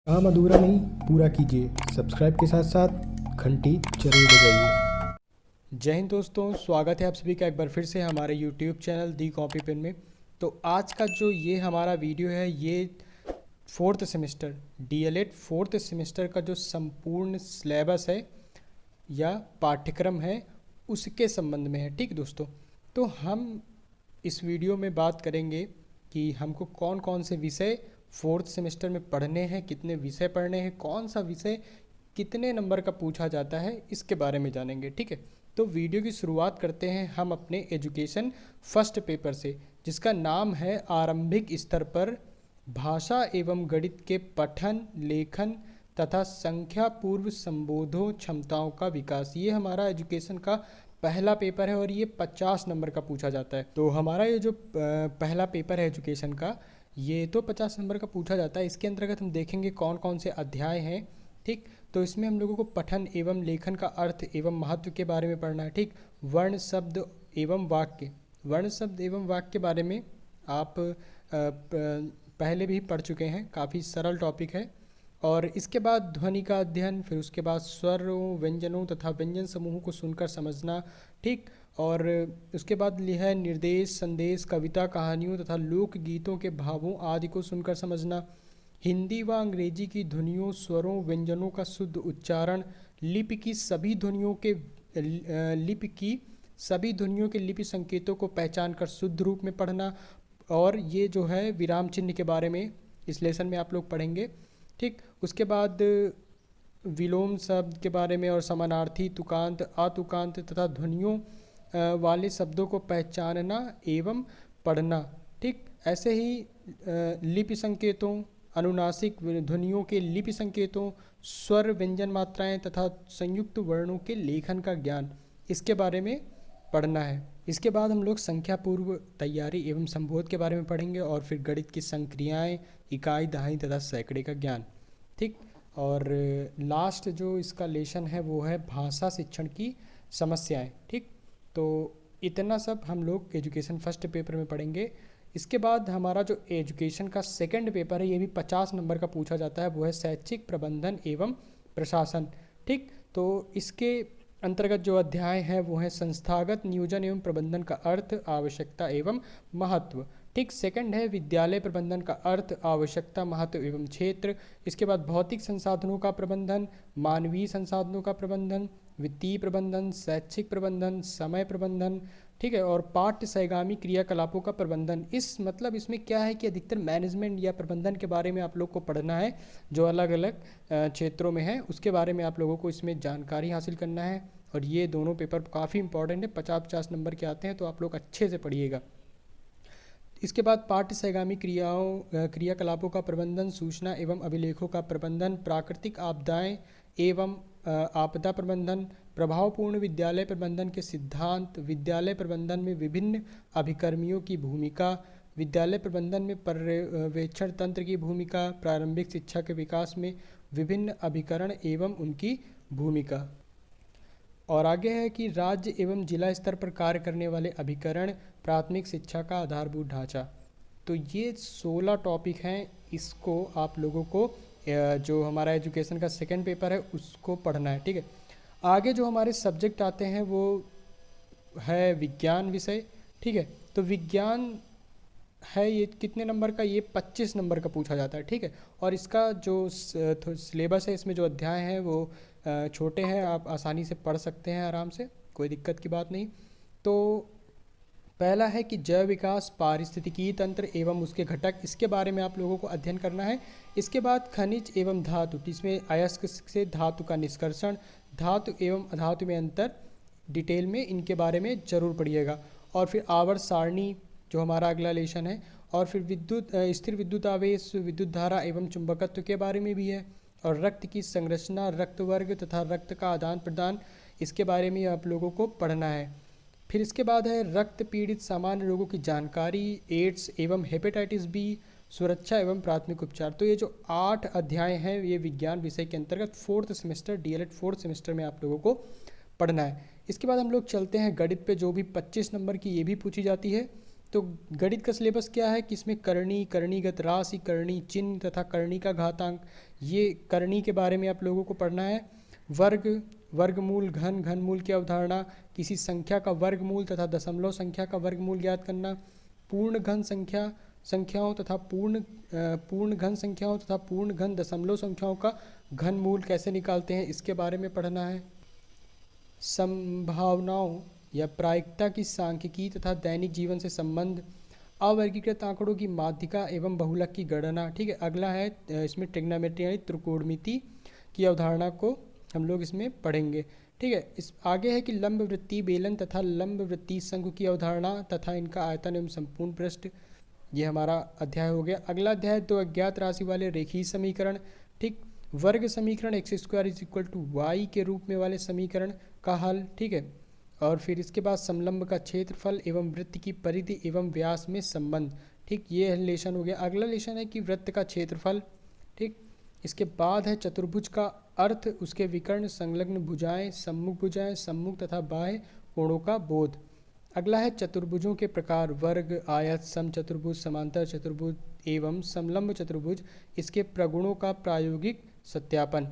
काम अधूरा नहीं, पूरा कीजिए। सब्सक्राइब के साथ साथ घंटी जरूर बजाइए। जय हिंद दोस्तों, स्वागत है आप सभी का एक बार फिर से हमारे यूट्यूब चैनल दी कॉपी पेन में। तो आज का जो ये हमारा वीडियो है, ये fourth semester DElEd fourth semester का जो संपूर्ण सिलेबस है या पाठ्यक्रम है उसके संबंध में है। ठीक दोस्तों, तो हम इस वीडियो में बात करेंगे कि हमको कौन कौन से विषय फोर्थ सेमेस्टर में पढ़ने हैं, कितने विषय पढ़ने हैं, कौन सा विषय कितने नंबर का पूछा जाता है, इसके बारे में जानेंगे। ठीक है, तो वीडियो की शुरुआत करते हैं हम अपने एजुकेशन फर्स्ट पेपर से, जिसका नाम है आरंभिक स्तर पर भाषा एवं गणित के पठन, लेखन तथा संख्या पूर्व संबोधों क्षमताओं का विकास। ये हमारा एजुकेशन का पहला पेपर है और ये 50 नंबर का पूछा जाता है। तो हमारा ये जो पहला पेपर है एजुकेशन का, ये तो 50 नंबर का पूछा जाता है। इसके अंतर्गत हम देखेंगे कौन कौन से अध्याय हैं। ठीक, तो इसमें हम लोगों को पठन एवं लेखन का अर्थ एवं महत्व के बारे में पढ़ना है। ठीक, वर्ण शब्द एवं वाक्य, वर्ण शब्द एवं वाक्य के बारे में आप पहले भी पढ़ चुके हैं, काफ़ी सरल टॉपिक है। और इसके बाद ध्वनि का अध्ययन, फिर उसके बाद स्वरों, व्यंजनों तथा व्यंजन समूहों को सुनकर समझना। ठीक, और उसके बाद लिखा है निर्देश, संदेश, कविता, कहानियों तथा लोकगीतों के भावों आदि को सुनकर समझना। हिंदी व अंग्रेजी की ध्वनियों, स्वरों, व्यंजनों का शुद्ध उच्चारण, लिपि की सभी ध्वनियों के लिपि संकेतों को पहचान कर शुद्ध रूप में पढ़ना। और ये जो है विराम चिन्ह के बारे में इस लेसन में आप लोग पढ़ेंगे। ठीक, उसके बाद विलोम शब्द के बारे में और समानार्थी, तुकांत, अतुकांत तथा ध्वनियों वाले शब्दों को पहचानना एवं पढ़ना। ठीक, ऐसे ही लिपि संकेतों, अनुनासिक ध्वनियों के लिपि संकेतों, स्वर, व्यंजन मात्राएं तथा संयुक्त वर्णों के लेखन का ज्ञान, इसके बारे में पढ़ना है। इसके बाद हम लोग संख्या पूर्व तैयारी एवं संबोध के बारे में पढ़ेंगे और फिर गणित की संक्रियाएं, इकाई, दहाई तथा सैकड़े का ज्ञान। ठीक, और लास्ट जो इसका लेसन है वो है भाषा शिक्षण की समस्याएं। ठीक, तो इतना सब हम लोग एजुकेशन फर्स्ट पेपर में पढ़ेंगे। इसके बाद हमारा जो एजुकेशन का सेकंड पेपर है, ये भी 50 नंबर का पूछा जाता है, वो है शैक्षिक प्रबंधन एवं प्रशासन। ठीक, तो इसके अंतर्गत जो अध्याय है वो है संस्थागत नियोजन एवं प्रबंधन का अर्थ, आवश्यकता एवं महत्व। ठीक, सेकंड है विद्यालय प्रबंधन का अर्थ, आवश्यकता, महत्व एवं क्षेत्र। इसके बाद भौतिक संसाधनों का प्रबंधन, मानवीय संसाधनों का प्रबंधन, वित्तीय प्रबंधन, शैक्षिक प्रबंधन, समय प्रबंधन। ठीक है, और पाठ्य सहगामी क्रियाकलापों का प्रबंधन। इसमें क्या है कि अधिकतर मैनेजमेंट या प्रबंधन के बारे में आप लोग को पढ़ना है, जो अलग अलग क्षेत्रों में है उसके बारे में आप लोगों को इसमें जानकारी हासिल करना है। और ये दोनों पेपर काफ़ी इंपॉर्टेंट है, 50-50 नंबर के आते हैं, तो आप लोग अच्छे से पढ़िएगा। इसके बाद पाठ्य सहगामी क्रियाकलापों का प्रबंधन, सूचना एवं अभिलेखों का प्रबंधन, प्राकृतिक आपदाएं एवं आपदा प्रबंधन, प्रभावपूर्ण विद्यालय प्रबंधन के सिद्धांत, विद्यालय प्रबंधन में विभिन्न अभिकर्मियों की भूमिका, विद्यालय प्रबंधन में पर्यवेक्षण तंत्र की भूमिका, प्रारंभिक शिक्षा के विकास में विभिन्न अभिकरण एवं उनकी भूमिका। और आगे है कि राज्य एवं जिला स्तर पर कार्य करने वाले अभिकरण, प्राथमिक शिक्षा का आधारभूत ढांचा। तो ये 16 टॉपिक हैं, इसको आप लोगों को जो हमारा एजुकेशन का सेकंड पेपर है उसको पढ़ना है। ठीक है, आगे जो हमारे सब्जेक्ट आते हैं वो है विज्ञान विषय। ठीक है, तो विज्ञान है ये कितने नंबर का, ये 25 नंबर का पूछा जाता है। ठीक है, और इसका जो सिलेबस है, इसमें जो अध्याय हैं वो छोटे हैं, आप आसानी से पढ़ सकते हैं आराम से, कोई दिक्कत की बात नहीं। तो पहला है कि जैव विकास, पारिस्थितिकी तंत्र एवं उसके घटक, इसके बारे में आप लोगों को अध्ययन करना है। इसके बाद खनिज एवं धातु, इसमें अयस्क से धातु का निष्कर्षण, धातु एवं अधातु में अंतर, डिटेल में इनके बारे में जरूर पढ़िएगा। और फिर आवर्त सारणी जो हमारा अगला लेसन है, और फिर स्थिर विद्युत आवेश, विद्युत धारा एवं चुंबकत्व के बारे में भी है। और रक्त की संरचना, रक्त वर्ग तथा रक्त का आदान प्रदान, इसके बारे में आप लोगों को पढ़ना है। फिर इसके बाद है रक्त पीड़ित सामान्य रोगों की जानकारी, एड्स एवं हेपेटाइटिस बी, सुरक्षा एवं प्राथमिक उपचार। तो ये जो 8 अध्याय हैं ये विज्ञान विषय के अंतर्गत fourth semester DElEd fourth semester में आप लोगों को पढ़ना है। इसके बाद हम लोग चलते हैं गणित पे, जो भी 25 नंबर की ये भी पूछी जाती है। तो गणित का सिलेबस क्या है कि इसमें करणी, करणीगत राशि, करणी चिन्ह तथा करणी का घातांक, ये करणी के बारे में आप लोगों को पढ़ना है। वर्ग, वर्गमूल, घन, घनमूल की अवधारणा, किसी संख्या का वर्गमूल तथा दशमलव संख्या का वर्गमूल ज्ञात करना, पूर्ण घन संख्याओं तथा पूर्ण घन संख्याओं तथा पूर्ण घन दशमलव संख्याओं का घनमूल कैसे निकालते हैं, इसके बारे में पढ़ना है। संभावनाओं या प्रायिकता की सांख्यिकी तथा दैनिक जीवन से संबंध, अवर्गीकृत आंकड़ों की माध्यिका एवं बहुलक की गणना। ठीक है, अगला है इसमें ट्रिग्नोमेट्री यानी त्रिकोणमिति की अवधारणा को हम लोग इसमें पढ़ेंगे। ठीक है, इस आगे है कि लंब वृत्तीय बेलन तथा लंब वृत्तीय शंकु की अवधारणा तथा इनका आयतन एवं संपूर्ण पृष्ठ, ये हमारा अध्याय हो गया। अगला अध्याय दो अज्ञात राशि वाले रेखीय समीकरण। ठीक, वर्ग समीकरण x² is equal to Y के रूप में वाले समीकरण का हल। ठीक है, और फिर इसके बाद समलंब का क्षेत्रफल एवं वृत्त की परिधि एवं व्यास में संबंध। ठीक, ये लेशन हो गया। अगला लेशन है कि वृत्त का क्षेत्रफल। ठीक, इसके बाद है चतुर्भुज का अर्थ, उसके विकर्ण, संलग्न भुजाएं, सम्मुख तथा बाह्य कोणों का बोध। अगला है चतुर्भुजों के प्रकार, वर्ग, आयत, समचतुर्भुज, समांतर चतुर्भुज एवं समलंब चतुर्भुज, इसके प्रगुणों का प्रायोगिक सत्यापन।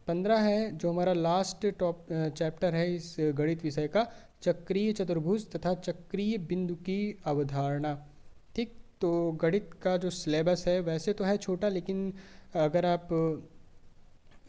15 है जो हमारा लास्ट चैप्टर है इस गणित विषय का, चक्रीय चतुर्भुज तथा चक्रीय बिंदु की अवधारणा। ठीक, तो गणित का जो सिलेबस है वैसे तो है छोटा, लेकिन अगर आप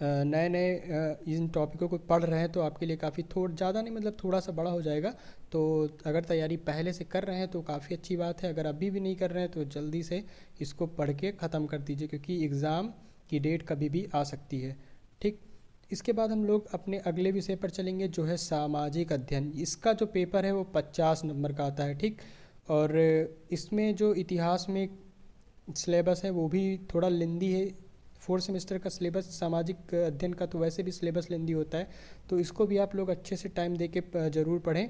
नए नए इन टॉपिकों को पढ़ रहे हैं तो आपके लिए काफ़ी ज़्यादा नहीं, मतलब थोड़ा सा बड़ा हो जाएगा। तो अगर तैयारी पहले से कर रहे हैं तो काफ़ी अच्छी बात है, अगर अभी भी नहीं कर रहे हैं तो जल्दी से इसको पढ़ के ख़त्म कर दीजिए, क्योंकि एग्ज़ाम की डेट कभी भी आ सकती है। ठीक, इसके बाद हम लोग अपने अगले विषय पर चलेंगे जो है सामाजिक अध्ययन। इसका जो पेपर है वो 50 नंबर का आता है। ठीक, और इसमें जो इतिहास में सिलेबस है वो भी थोड़ा लेंदी है। 4 सेमेस्टर का सिलेबस सामाजिक अध्ययन का तो वैसे भी सिलेबस लेंदी होता है, तो इसको भी आप लोग अच्छे से टाइम दे के ज़रूर पढ़ें।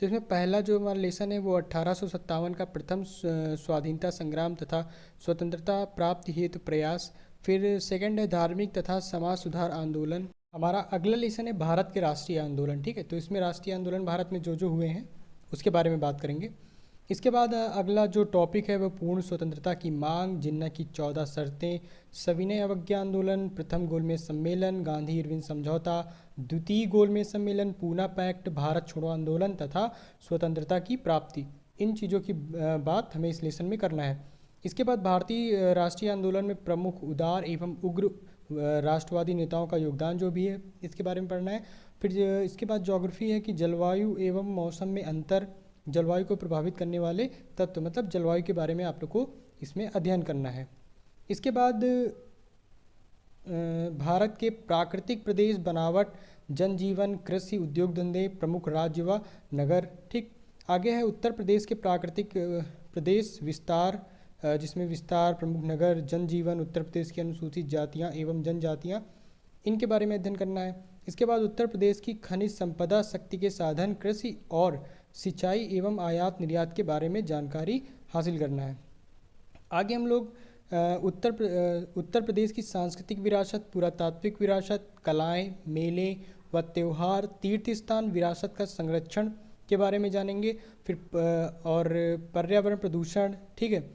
तो इसमें पहला जो हमारा लेसन है वो 1857 का प्रथम स्वाधीनता संग्राम तथा स्वतंत्रता प्राप्ति हेतु प्रयास। फिर सेकंड है धार्मिक तथा समाज सुधार आंदोलन। हमारा अगला लेसन है भारत के राष्ट्रीय आंदोलन। ठीक है, तो इसमें राष्ट्रीय आंदोलन भारत में जो हुए हैं उसके बारे में बात करेंगे। इसके बाद अगला जो टॉपिक है वो पूर्ण स्वतंत्रता की मांग, जिन्ना की 14 शर्तें, सविनय अवज्ञा आंदोलन, प्रथम गोलमेज सम्मेलन, गांधी इरविन समझौता, द्वितीय गोलमेज सम्मेलन, पूना पैक्ट, भारत छोड़ो आंदोलन तथा स्वतंत्रता की प्राप्ति। इन चीज़ों की बात हमें इस लेसन में करना है। इसके बाद भारतीय राष्ट्रीय आंदोलन में प्रमुख उदार एवं उग्र राष्ट्रवादी नेताओं का योगदान जो भी है इसके बारे में पढ़ना है। फिर इसके बाद ज्योग्राफी है कि जलवायु एवं मौसम में अंतर, जलवायु को प्रभावित करने वाले तत्व, मतलब जलवायु के बारे में आप लोग को इसमें अध्ययन करना है। इसके बाद भारत के प्राकृतिक प्रदेश, बनावट, जनजीवन, कृषि, उद्योग धंधे, प्रमुख राज्य व नगर। ठीक, आगे है उत्तर प्रदेश के प्राकृतिक प्रदेश, विस्तार, जिसमें विस्तार, प्रमुख नगर, जनजीवन, उत्तर प्रदेश की अनुसूचित जातियाँ एवं जनजातियाँ, इनके बारे में अध्ययन करना है। इसके बाद उत्तर प्रदेश की खनिज संपदा, शक्ति के साधन, कृषि और सिंचाई एवं आयात निर्यात के बारे में जानकारी हासिल करना है। आगे हम लोग उत्तर प्रदेश की सांस्कृतिक विरासत, पुरातात्विक विरासत, कलाएं, मेले व त्यौहार, तीर्थ स्थान, विरासत का संरक्षण के बारे में जानेंगे। फिर और पर्यावरण प्रदूषण। ठीक है,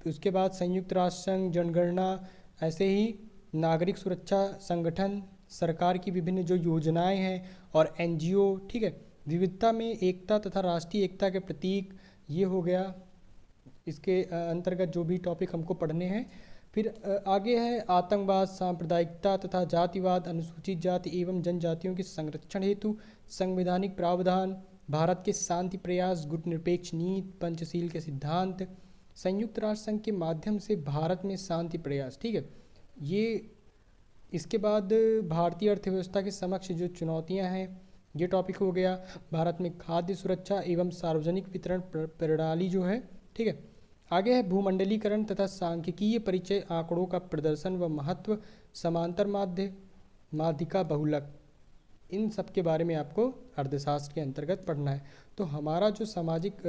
उसके बाद संयुक्त राष्ट्र संघ, जनगणना, ऐसे ही नागरिक सुरक्षा संगठन, सरकार की विभिन्न जो योजनाएं हैं और NGO। ठीक है, विविधता में एकता तथा राष्ट्रीय एकता के प्रतीक, ये हो गया इसके अंतर्गत जो भी टॉपिक हमको पढ़ने हैं। फिर आगे है आतंकवाद, सांप्रदायिकता तथा जातिवाद, अनुसूचित जाति एवं जनजातियों के संरक्षण हेतु संवैधानिक प्रावधान, भारत के शांति प्रयास, गुटनिरपेक्ष नीति, पंचशील के सिद्धांत, संयुक्त राष्ट्र संघ के माध्यम से भारत में शांति प्रयास। ठीक है, ये इसके बाद भारतीय अर्थव्यवस्था के समक्ष जो चुनौतियां हैं ये टॉपिक हो गया। भारत में खाद्य सुरक्षा एवं सार्वजनिक वितरण प्रणाली जो है। ठीक है, आगे है भूमंडलीकरण तथा सांख्यिकीय परिचय, आंकड़ों का प्रदर्शन व महत्व, समांतर माध्यिका, बहुलक, इन सब के बारे में आपको अर्थशास्त्र के अंतर्गत पढ़ना है। तो हमारा जो सामाजिक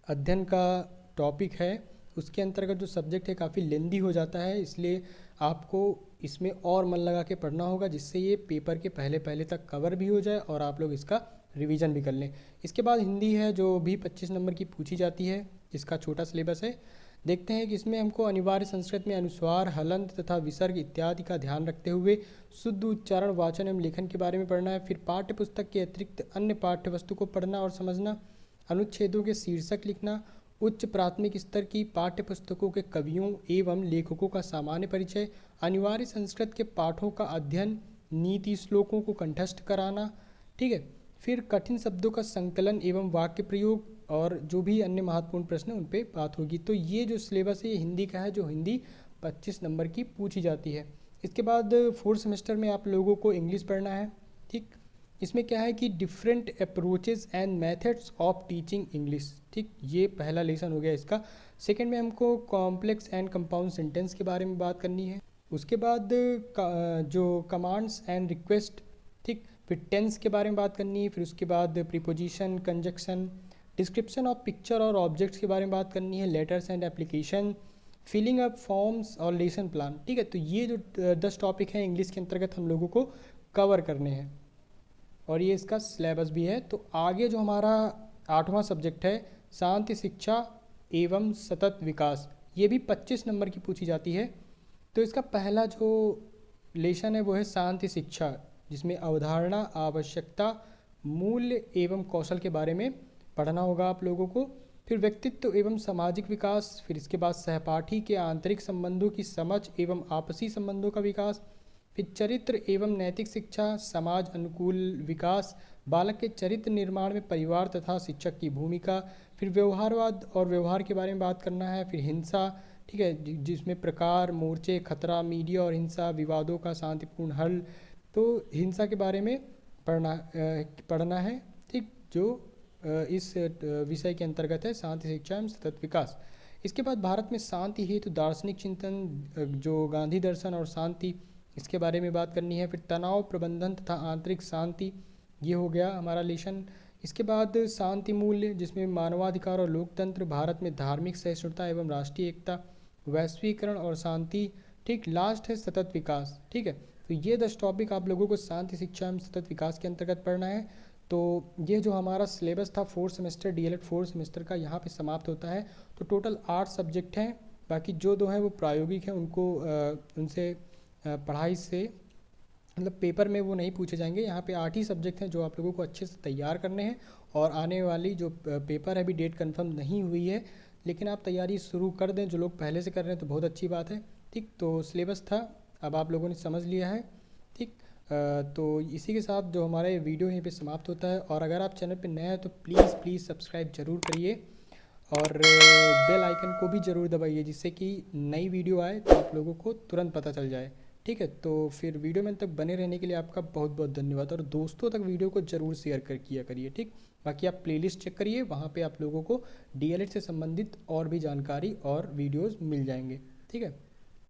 अध्ययन का टॉपिक है उसके अंतर्गत जो सब्जेक्ट है काफ़ी लेंदी हो जाता है, इसलिए आपको इसमें और मन लगा के पढ़ना होगा, जिससे ये पेपर के पहले तक कवर भी हो जाए और आप लोग इसका रिवीजन भी कर लें। इसके बाद हिंदी है जो भी 25 नंबर की पूछी जाती है, इसका छोटा सिलेबस है। देखते हैं कि इसमें हमको अनिवार्य संस्कृत में अनुस्वार, हलंत तथा विसर्ग इत्यादि का ध्यान रखते हुए शुद्ध उच्चारण, वाचन एवं लेखन के बारे में पढ़ना है। फिर पाठ्य पुस्तक के अतिरिक्त अन्य पाठ्य वस्तु को पढ़ना और समझना, अनुच्छेदों के शीर्षक लिखना, उच्च प्राथमिक स्तर की पाठ्य पुस्तकों के कवियों एवं लेखकों का सामान्य परिचय, अनिवार्य संस्कृत के पाठों का अध्ययन, नीति श्लोकों को कंठस्थ कराना, ठीक है। फिर कठिन शब्दों का संकलन एवं वाक्य प्रयोग और जो भी अन्य महत्वपूर्ण प्रश्न उन पर बात होगी। तो ये जो सिलेबस है ये हिंदी का है, जो हिंदी 25 नंबर की पूछी जाती है। इसके बाद 4th सेमेस्टर में आप लोगों को इंग्लिश पढ़ना है, ठीक। इसमें क्या है कि different approaches and methods of teaching English, ठीक, ये पहला लेसन हो गया इसका। सेकंड में हमको कॉम्प्लेक्स एंड कंपाउंड सेंटेंस के बारे में बात करनी है। उसके बाद जो कमांड्स एंड रिक्वेस्ट, ठीक, फिर टेंस के बारे में बात करनी है। फिर उसके बाद preposition, conjunction, description of picture और ऑब्जेक्ट्स के बारे में बात करनी है, letters and application, filling up forms और लेसन प्लान, ठीक है। तो ये जो 10 टॉपिक हैं इंग्लिश के अंतर्गत हम लोगों को कवर करने हैं और ये इसका सिलेबस भी है। तो आगे जो हमारा 8वां सब्जेक्ट है शांति शिक्षा एवं सतत विकास, ये भी 25 नंबर की पूछी जाती है। तो इसका पहला जो लेसन है वो है शांति शिक्षा, जिसमें अवधारणा, आवश्यकता, मूल्य एवं कौशल के बारे में पढ़ना होगा आप लोगों को। फिर व्यक्तित्व एवं सामाजिक विकास, फिर इसके बाद सहपाठी के आंतरिक संबंधों की समझ एवं आपसी संबंधों का विकास, फिर चरित्र एवं नैतिक शिक्षा, समाज अनुकूल विकास, बालक के चरित्र निर्माण में परिवार तथा शिक्षक की भूमिका, फिर व्यवहारवाद और व्यवहार के बारे में बात करना है। फिर हिंसा, ठीक है, जिसमें प्रकार, मोर्चे, खतरा, मीडिया और हिंसा, विवादों का शांतिपूर्ण हल, तो हिंसा के बारे में पढ़ना है, ठीक, जो इस विषय के अंतर्गत है शांति शिक्षा एवं सतत विकास। इसके बाद भारत में शांति हेतु दार्शनिक चिंतन, जो गांधी दर्शन और शांति, इसके बारे में बात करनी है। फिर तनाव प्रबंधन तथा आंतरिक शांति, ये हो गया हमारा लेसन। इसके बाद शांति मूल्य, जिसमें मानवाधिकार और लोकतंत्र, भारत में धार्मिक सहिष्णुता एवं राष्ट्रीय एकता, वैश्वीकरण और शांति, ठीक। लास्ट है सतत विकास, ठीक है। तो ये 10 टॉपिक आप लोगों को शांति शिक्षा एवं सतत विकास के अंतर्गत पढ़ना है। तो ये जो हमारा सिलेबस था 4th semester DLED 4th semester का, यहाँ पे समाप्त होता है। तो टोटल 8 सब्जेक्ट हैं, बाकी जो 2 हैं वो प्रायोगिक हैं, उनको उनसे पढ़ाई से मतलब पेपर में वो नहीं पूछे जाएंगे। यहाँ पे 8 ही सब्जेक्ट हैं जो आप लोगों को अच्छे से तैयार करने हैं। और आने वाली जो पेपर है, अभी डेट कंफर्म नहीं हुई है, लेकिन आप तैयारी शुरू कर दें। जो लोग पहले से कर रहे हैं तो बहुत अच्छी बात है, ठीक। तो सिलेबस था, अब आप लोगों ने समझ लिया है, ठीक। तो इसी के साथ जो हमारा ये वीडियो यहीं पे समाप्त होता है। और अगर आप चैनल पे नए हैं तो प्लीज़ सब्सक्राइब ज़रूर करिए और बेल आइकन को भी ज़रूर दबाइए, जिससे कि नई वीडियो आए तो आप लोगों को तुरंत पता चल जाए, ठीक है। तो फिर वीडियो में तक बने रहने के लिए आपका बहुत बहुत धन्यवाद। और दोस्तों तक वीडियो को ज़रूर शेयर किया करिए, ठीक। बाकी आप प्लेलिस्ट चेक करिए, वहाँ पे आप लोगों को DLED से संबंधित और भी जानकारी और वीडियोस मिल जाएंगे, ठीक है।